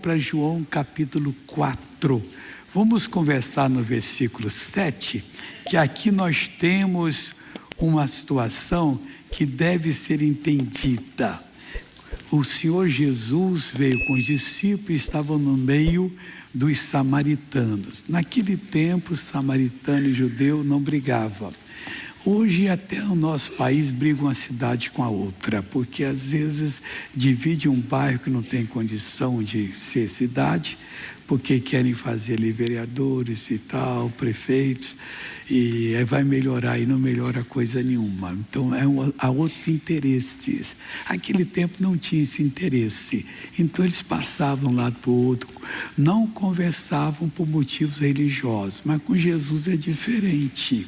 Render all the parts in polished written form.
para João capítulo 4. Vamos conversar no versículo 7, que aqui nós temos uma situação que deve ser entendida. O Senhor Jesus veio com os discípulos e estava no meio dos samaritanos. Naquele tempo, samaritano e judeu não brigavam. Hoje até o nosso país briga uma cidade com a outra, porque às vezes divide um bairro que não tem condição de ser cidade, porque querem fazer ali vereadores e tal, prefeitos, e vai melhorar e não melhora coisa nenhuma. Então há outros interesses. Aquele tempo não tinha esse interesse, então eles passavam de um lado para o outro, não conversavam por motivos religiosos, mas com Jesus é diferente.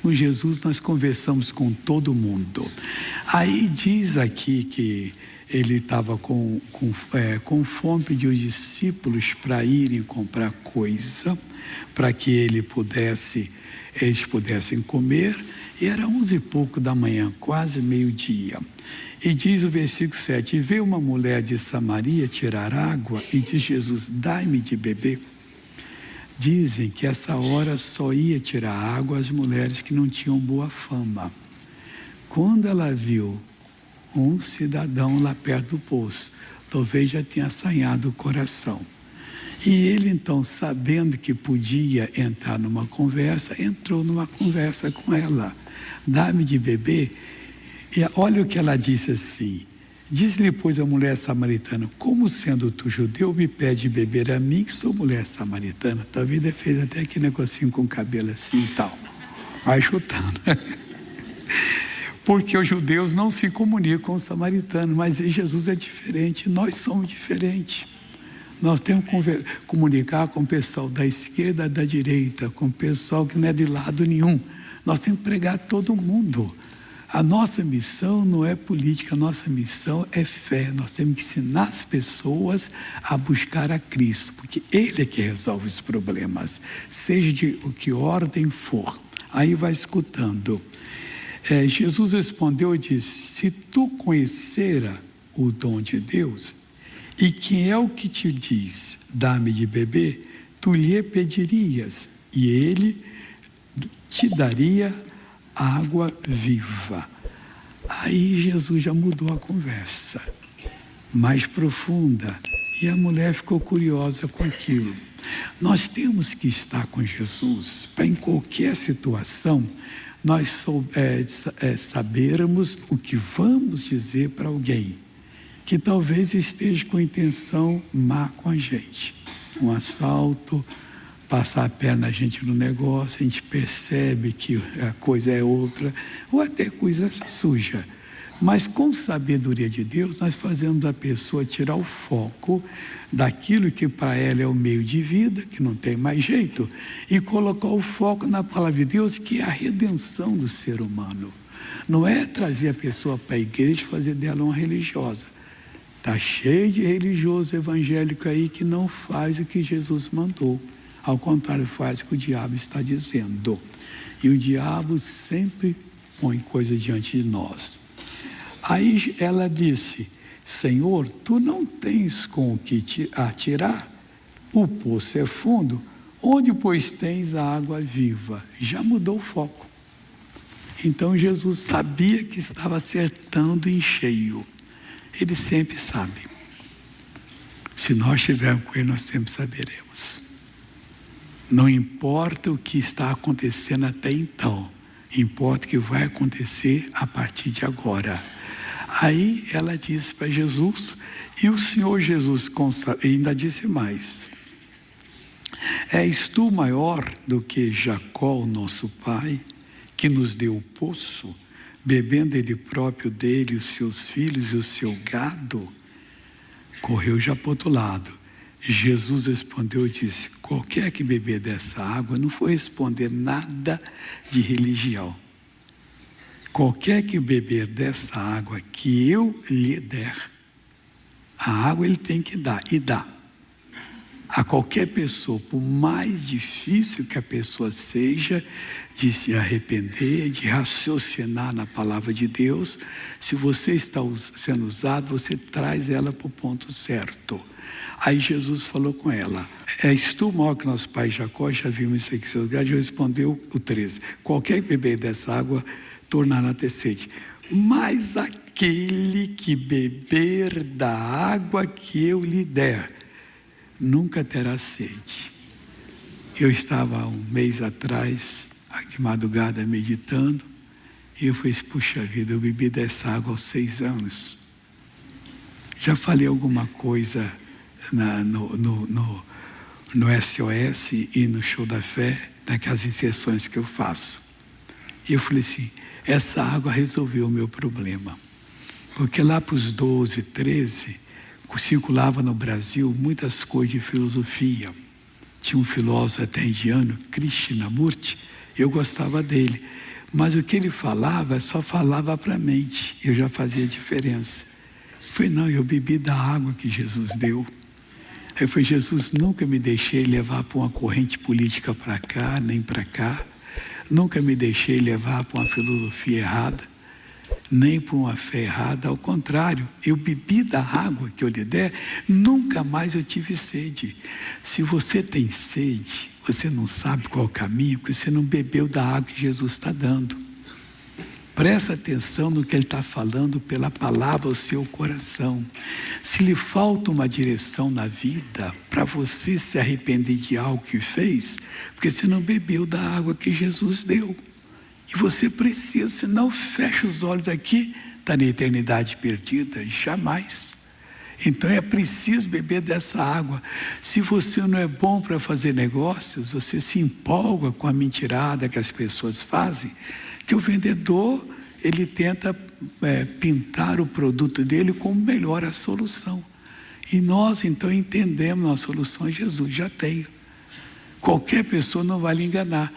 Com Jesus nós conversamos com todo mundo. Aí diz aqui que ele estava com fome, pediu os discípulos para irem comprar coisa, para que eles pudessem comer, e era 11 e pouco da manhã, quase meio-dia. E diz o versículo 7, e veio uma mulher de Samaria tirar água, e diz Jesus, dai-me de beber. Dizem que essa hora só ia tirar água as mulheres que não tinham boa fama. Quando ela viu um cidadão lá perto do poço, talvez já tenha assanhado o coração. E ele então, sabendo que podia entrar numa conversa, entrou numa conversa com ela. Dá-me de beber. E olha o que ela disse assim. Diz-lhe, pois, a mulher samaritana, como sendo tu judeu, me pede beber a mim, que sou mulher samaritana. Talvez ele fez até aquele negocinho com o cabelo assim e tal. Vai chutando. Porque os judeus não se comunicam com os samaritanos, mas Jesus é diferente, nós somos diferentes. Nós temos que comunicar com o pessoal da esquerda, da direita, com o pessoal que não é de lado nenhum. Nós temos que pregar todo mundo. A nossa missão não é política, a nossa missão é fé. Nós temos que ensinar as pessoas a buscar a Cristo, porque Ele é que resolve os problemas, seja de o que ordem for. Aí vai escutando. Jesus respondeu e disse, se tu conhecera o dom de Deus, e quem é o que te diz, dá-me de beber, tu lhe pedirias, e Ele te daria água viva. Aí Jesus já mudou a conversa, mais profunda, e a mulher ficou curiosa com aquilo. Nós temos que estar com Jesus, para em qualquer situação, nós sabermos o que vamos dizer para alguém, que talvez esteja com intenção má com a gente. Um assalto, passar a perna a gente no negócio, a gente percebe que a coisa é outra, ou até coisa suja. Mas com sabedoria de Deus, nós fazemos da pessoa tirar o foco daquilo que para ela é o meio de vida, que não tem mais jeito, e colocar o foco na palavra de Deus, que é a redenção do ser humano. Não é trazer a pessoa para a igreja e fazer dela uma religiosa. Está cheio de religioso evangélico aí que não faz o que Jesus mandou. Ao contrário, faz o que o diabo está dizendo. E o diabo sempre põe coisa diante de nós. Aí ela disse, Senhor, tu não tens com o que te atirar? O poço é fundo, onde pois tens a água viva? Já mudou o foco. Então Jesus sabia que estava acertando em cheio. Ele sempre sabe. Se nós estivermos com Ele, nós sempre saberemos. Não importa o que está acontecendo até então, importa o que vai acontecer a partir de agora. Aí ela disse para Jesus, e o Senhor Jesus ainda disse mais, és tu maior do que Jacó, o nosso pai, que nos deu o poço, bebendo ele próprio dele, os seus filhos e o seu gado? Correu já para o outro lado. Jesus respondeu e disse, qualquer que beber dessa água, não foi responder nada de religião. Qualquer que beber dessa água que eu lhe der, a água ele tem que dar, e dá. A qualquer pessoa, por mais difícil que a pessoa seja, de se arrepender, de raciocinar na palavra de Deus, se você está sendo usado, você traz ela para o ponto certo. Aí Jesus falou com ela: és tu maior que nosso pai Jacó? Já vimos isso aqui. Seus gados. Respondeu o 13: qualquer que beber dessa água tornará a ter sede. Mas aquele que beber da água que eu lhe der, nunca terá sede. Eu estava um mês atrás, de madrugada, meditando, e eu falei: puxa vida, eu bebi dessa água aos 6 anos. Já falei alguma coisa no SOS e no Show da Fé, naquelas inserções que eu faço. E eu falei assim: essa água resolveu o meu problema. Porque lá para os 12, 13, circulava no Brasil muitas coisas de filosofia. Tinha um filósofo até indiano, Krishnamurti, eu gostava dele. Mas o que ele falava, só falava para a mente. Eu já fazia diferença. Eu falei: não, eu bebi da água que Jesus deu. Aí eu falei: Jesus, nunca me deixei levar por uma corrente política para cá, nem para cá. Nunca me deixei levar por uma filosofia errada, nem por uma fé errada. Ao contrário, eu bebi da água que eu lhe der, nunca mais eu tive sede. Se você tem sede, você não sabe qual é o caminho, porque você não bebeu da água que Jesus está dando. Presta atenção no que ele está falando pela palavra ao seu coração. Se lhe falta uma direção na vida, para você se arrepender de algo que fez, porque você não bebeu da água que Jesus deu. E você precisa, senão fecha os olhos aqui, está na eternidade perdida, jamais. Então é preciso beber dessa água. Se você não é bom para fazer negócios, você se empolga com a mentirada que as pessoas fazem, que o vendedor, ele tenta pintar o produto dele como melhor a solução. E nós então entendemos a solução. Jesus já tem. Qualquer pessoa não vai lhe enganar.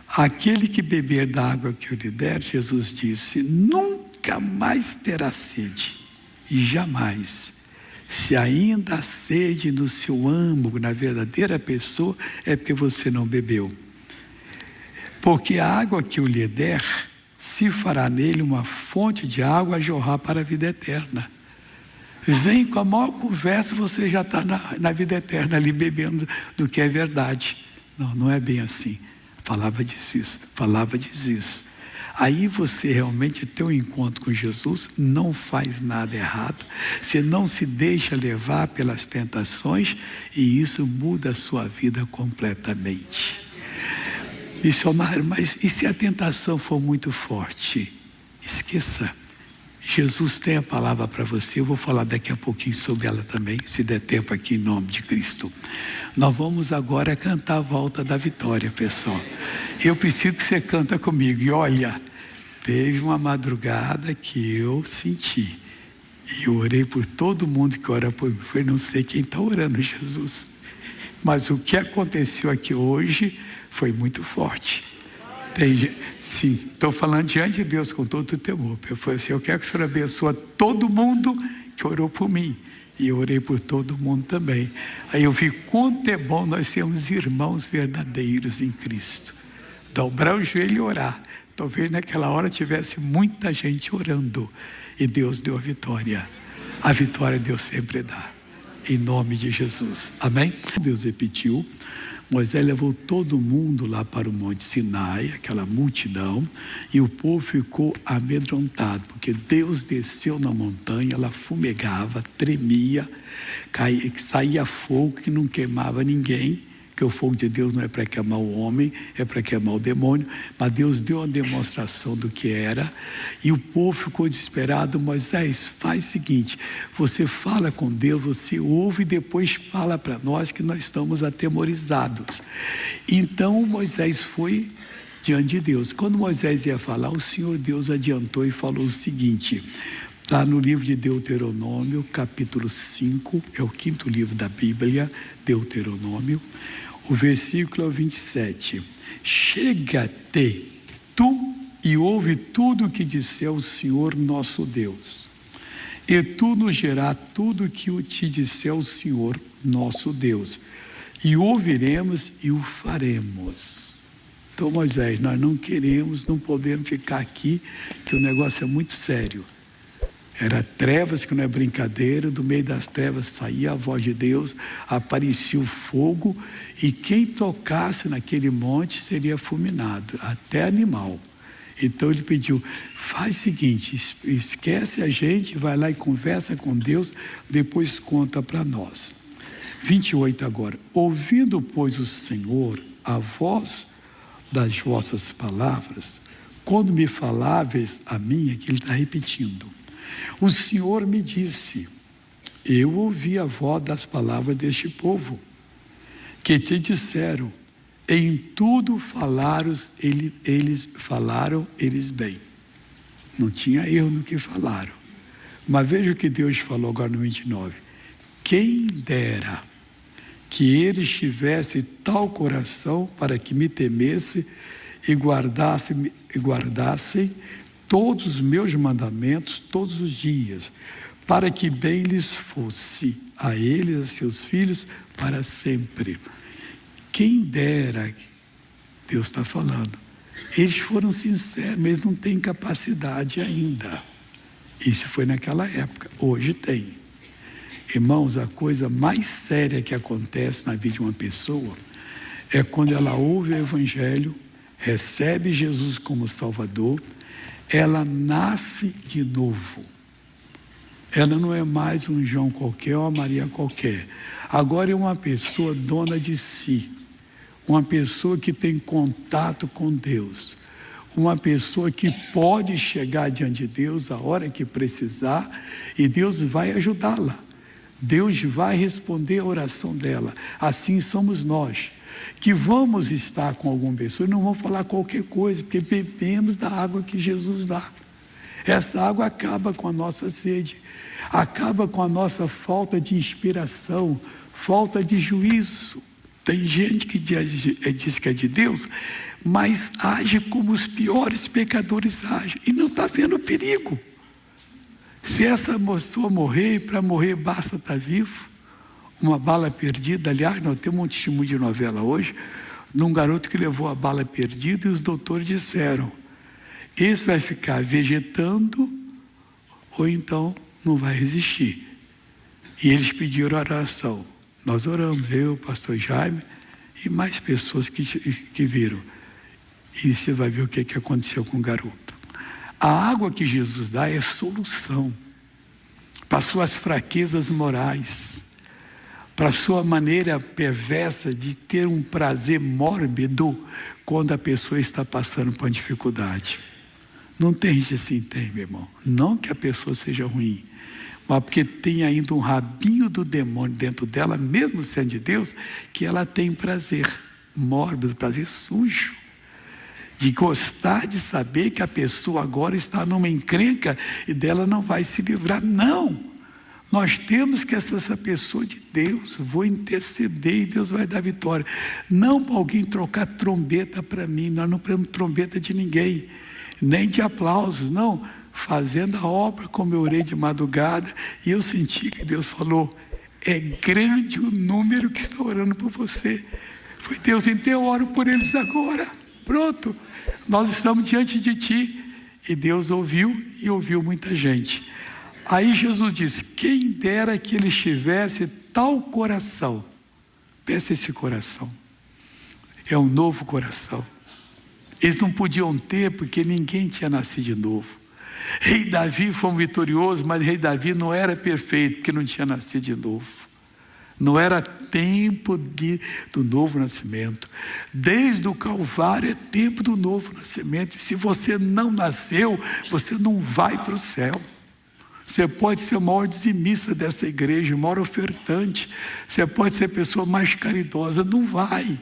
Aquele que beber da água que eu lhe der, Jesus disse, nunca mais terá sede. E jamais. Se ainda há sede no seu âmago, na verdadeira pessoa, é porque você não bebeu. Porque a água que eu lhe der, se fará nele uma fonte de água a jorrar para a vida eterna. Vem com a maior conversa, você já está na vida eterna, ali bebendo do que é verdade. Não, não é bem assim. A palavra diz isso. Aí você realmente tem um encontro com Jesus, não faz nada errado, você não se deixa levar pelas tentações, e isso muda a sua vida completamente. Missionário, mas e se a tentação for muito forte? Esqueça. Jesus tem a palavra para você. Eu vou falar daqui a pouquinho sobre ela também, se der tempo aqui, em nome de Cristo. Nós vamos agora cantar a volta da vitória, pessoal. Eu preciso que você canta comigo. E olha, teve uma madrugada que eu senti. E eu orei por todo mundo que ora por mim. Eu não sei quem está orando, Jesus. Mas o que aconteceu aqui hoje foi muito forte. Sim, estou falando diante de Deus com todo o temor. Eu falei assim: eu quero que o Senhor abençoe todo mundo que orou por mim. E eu orei por todo mundo também. Aí eu vi quanto é bom nós sermos irmãos verdadeiros em Cristo. Dobrar o joelho e orar. Talvez naquela hora tivesse muita gente orando. E Deus deu a vitória. A vitória Deus sempre dá. Em nome de Jesus. Amém? Deus repetiu. Moisés levou todo mundo lá para o Monte Sinai, aquela multidão, e o povo ficou amedrontado, porque Deus desceu na montanha, ela fumegava, tremia, saía fogo que não queimava ninguém, que o fogo de Deus não é para queimar o homem, é para queimar o demônio, mas Deus deu uma demonstração do que era, e o povo ficou desesperado. Moisés, faz o seguinte, você fala com Deus, você ouve e depois fala para nós, que nós estamos atemorizados. Então Moisés foi diante de Deus. Quando Moisés ia falar, o Senhor Deus adiantou e falou o seguinte, está no livro de Deuteronômio, capítulo 5, é o 5º livro da Bíblia, Deuteronômio, o versículo é o 27. Chega-te tu e ouve tudo o que disser o Senhor nosso Deus, e tu nos dirás tudo o que te disser o Senhor nosso Deus, e ouviremos e o faremos. Então, Moisés, nós não queremos, não podemos ficar aqui, que o negócio é muito sério. Era trevas, que não é brincadeira. Do meio das trevas saía a voz de Deus, aparecia o fogo, e quem tocasse naquele monte seria fulminado, até animal. Então ele pediu: faz o seguinte, esquece a gente, vai lá e conversa com Deus, depois conta para nós. 28 agora. Ouvindo, pois, o Senhor a voz das vossas palavras, quando me faláveis a mim, aqui ele está repetindo, o Senhor me disse: eu ouvi a voz das palavras deste povo, que te disseram, em tudo eles falaram bem. Não tinha erro no que falaram. Mas veja o que Deus falou agora no 29. Quem dera que eles tivessem tal coração para que me temesse e guardassem todos os meus mandamentos todos os dias, para que bem lhes fosse, a eles e a seus filhos, para sempre. Quem dera, Deus está falando, eles foram sinceros, mas eles não têm capacidade ainda. Isso foi naquela época, hoje tem. Irmãos, a coisa mais séria que acontece na vida de uma pessoa é quando ela ouve o Evangelho, recebe Jesus como Salvador, ela nasce de novo. Ela não é mais um João qualquer ou uma Maria qualquer. Agora é uma pessoa dona de si, uma pessoa que tem contato com Deus, uma pessoa que pode chegar diante de Deus a hora que precisar, e Deus vai ajudá-la. Deus vai responder a oração dela. Assim somos nós, que vamos estar com alguma pessoa e não vamos falar qualquer coisa, porque bebemos da água que Jesus dá. Essa água acaba com a nossa sede, acaba com a nossa falta de inspiração, falta de juízo. Tem gente que diz que é de Deus, mas age como os piores pecadores agem, e não está vendo o perigo. Se essa pessoa morrer, e para morrer basta estar vivo, uma bala perdida. Aliás, nós temos um testemunho de novela hoje, de um garoto que levou a bala perdida, e os doutores disseram: esse vai ficar vegetando, ou então não vai resistir. E eles pediram oração. Nós oramos, eu, o pastor Jaime, e mais pessoas que viram. E você vai ver o que aconteceu com o garoto. A água que Jesus dá é solução para suas fraquezas morais, para sua maneira perversa de ter um prazer mórbido quando a pessoa está passando por uma dificuldade. Não tem gente assim, tem, meu irmão. Não que a pessoa seja ruim, mas porque tem ainda um rabinho do demônio dentro dela, mesmo sendo de Deus, que ela tem prazer mórbido, prazer sujo, de gostar de saber que a pessoa agora está numa encrenca e dela não vai se livrar. Não! Nós temos que ser essa pessoa de Deus, vou interceder e Deus vai dar vitória. Não para alguém trocar trombeta para mim, nós não queremos trombeta de ninguém, nem de aplausos, não. Fazendo a obra como eu orei de madrugada, e eu senti que Deus falou: é grande o número que está orando por você. Foi Deus, então eu oro por eles agora. Pronto, nós estamos diante de ti. E Deus ouviu, e ouviu muita gente. Aí Jesus disse: quem dera que eles tivessem tal coração. Peça esse coração. É um novo coração. Eles não podiam ter, porque ninguém tinha nascido de novo. Rei Davi foi um vitorioso, mas rei Davi não era perfeito, porque não tinha nascido de novo. Não era tempo do novo nascimento. Desde o Calvário é tempo do novo nascimento. E se você não nasceu, você não vai para o céu. Você pode ser o maior dizimista dessa igreja, o maior ofertante. Você pode ser a pessoa mais caridosa, não vai.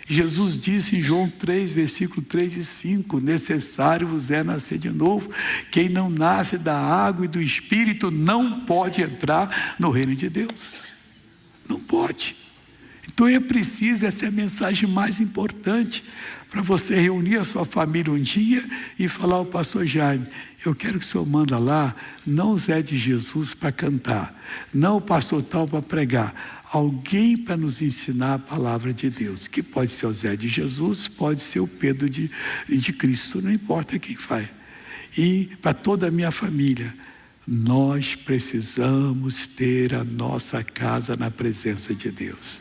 Jesus disse em João 3, versículo 3 e 5, necessário vos é nascer de novo. Quem não nasce da água e do Espírito não pode entrar no reino de Deus. Não pode. Então é preciso, essa é a mensagem mais importante, para você reunir a sua família um dia e falar ao pastor Jaime: eu quero que o senhor manda lá, não o Zé de Jesus para cantar, não o pastor tal para pregar, alguém para nos ensinar a palavra de Deus, que pode ser o Zé de Jesus, pode ser o Pedro de Cristo, não importa quem faz. E para toda a minha família, nós precisamos ter a nossa casa na presença de Deus.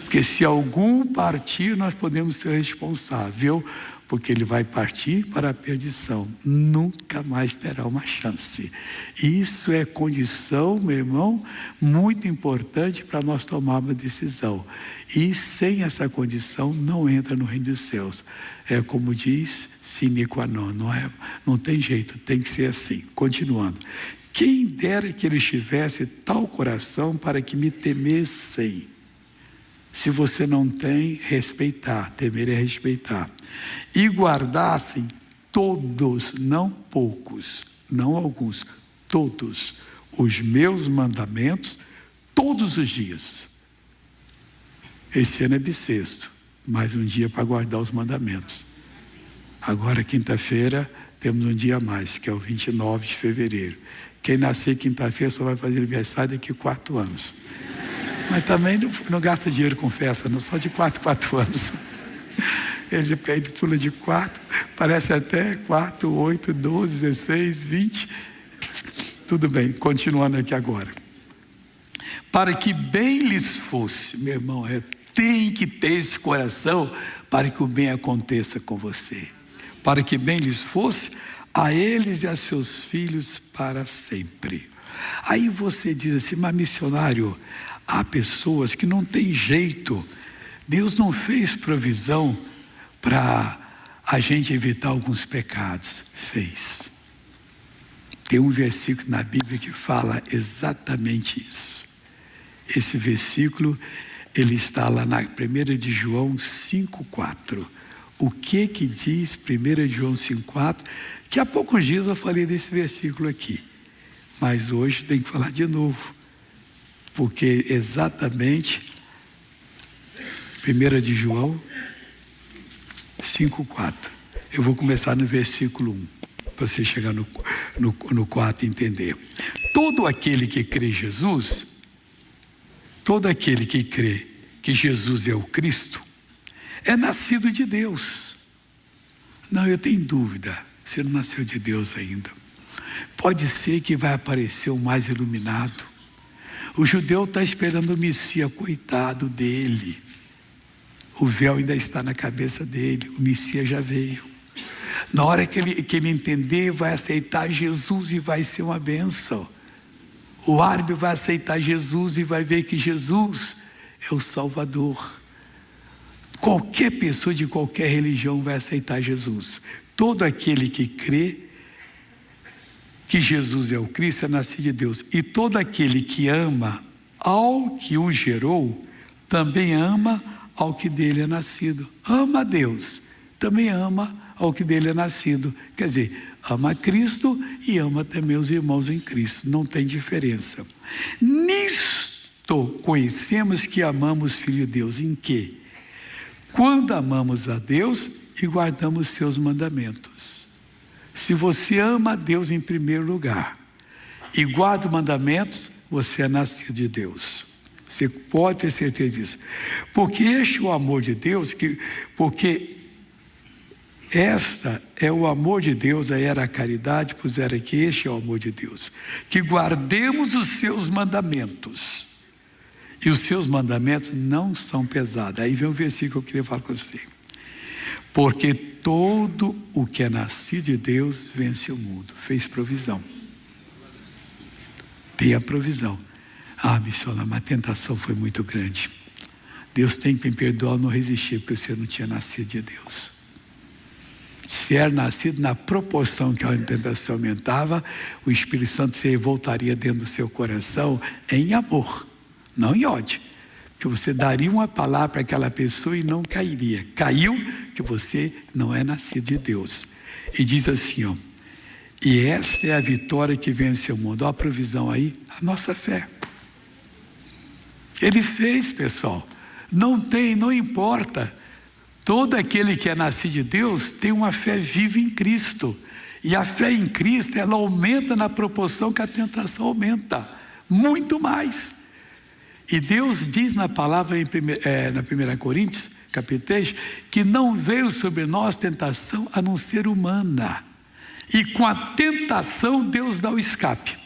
Porque se algum partir, nós podemos ser responsável, porque ele vai partir para a perdição. Nunca mais terá uma chance. Isso é condição, meu irmão, muito importante para nós tomarmos uma decisão. E sem essa condição, não entra no reino dos céus. É como diz, sine qua non, não tem jeito, tem que ser assim. Continuando. Quem dera que eles tivessem tal coração para que me temessem. Se você não tem, respeitar, temer é respeitar. E guardassem todos, não poucos, não alguns, todos os meus mandamentos, todos os dias. Esse ano é bissexto, mais um dia para guardar os mandamentos. Agora, quinta-feira, temos um dia a mais, que é o 29 de fevereiro. Quem nascer quinta-feira só vai fazer aniversário daqui a 4 anos. Mas também não gasta dinheiro com festa, não, só de 4 anos. Ele pula de 4, parece até 4, 8, 12, 16, 20. Tudo bem, continuando aqui agora. Para que bem lhes fosse, meu irmão, tem que ter esse coração para que o bem aconteça com você. Para que bem lhes fosse, a eles e a seus filhos para sempre. Aí você diz assim, mas missionário, há pessoas que não tem jeito. Deus não fez provisão para a gente evitar alguns pecados. Fez. Tem um versículo na Bíblia que fala exatamente isso. Esse versículo, ele está lá na 1 de João 5,4. O que diz 1 de João 5,4? Que há poucos dias eu falei desse versículo aqui. Mas hoje tem que falar de novo. Porque exatamente 1 de João 5,4. Eu vou começar no versículo 1, para você chegar no 4 e entender. Todo aquele que crê em Jesus, todo aquele que crê que Jesus é o Cristo, é nascido de Deus. Não, eu tenho dúvida, você não nasceu de Deus ainda. Pode ser que vai aparecer o mais iluminado. O judeu está esperando o Messias, coitado dele. O véu ainda está na cabeça dele, o Messias já veio. Na hora que ele entender, vai aceitar Jesus e vai ser uma bênção. O árabe vai aceitar Jesus e vai ver que Jesus é o Salvador. Qualquer pessoa de qualquer religião vai aceitar Jesus. Todo aquele que crê que Jesus é o Cristo é nascido de Deus. E todo aquele que ama ao que o gerou, também ama ao que dele é nascido. Ama a Deus, também ama ao que dele é nascido. Quer dizer, ama a Cristo e ama também os irmãos em Cristo. Não tem diferença. Nisto conhecemos que amamos Filho de Deus. Em quê? Quando amamos a Deus e guardamos seus mandamentos. Se você ama a Deus em primeiro lugar e guarda os mandamentos, você é nascido de Deus. Você pode ter certeza disso. Porque este é o amor de Deus, porque esta é o amor de Deus, aí era a caridade, puseram aqui, este é o amor de Deus. Que guardemos os seus mandamentos. E os seus mandamentos não são pesados. Aí vem um versículo que eu queria falar com você. Porque todo o que é nascido de Deus vence o mundo. Fez provisão. Tem a provisão. Missionário, mas a tentação foi muito grande. Deus tem que me perdoar, não resistir, porque você não tinha nascido de Deus. Se era nascido na proporção que a tentação aumentava, o Espírito Santo se voltaria dentro do seu coração em amor, não em ódio. Que você daria uma palavra para aquela pessoa e não cairia. Caiu que você não é nascido de Deus. E diz assim, ó, e esta é a vitória que vence o mundo. Olha a provisão aí, a nossa fé. Ele fez, pessoal. Não importa. Todo aquele que é nascido de Deus tem uma fé viva em Cristo. E a fé em Cristo, ela aumenta na proporção que a tentação aumenta. Muito mais. E Deus diz na palavra na 1 Coríntios, capítulo 3, que não veio sobre nós tentação a não ser humana. E com a tentação Deus dá o escape.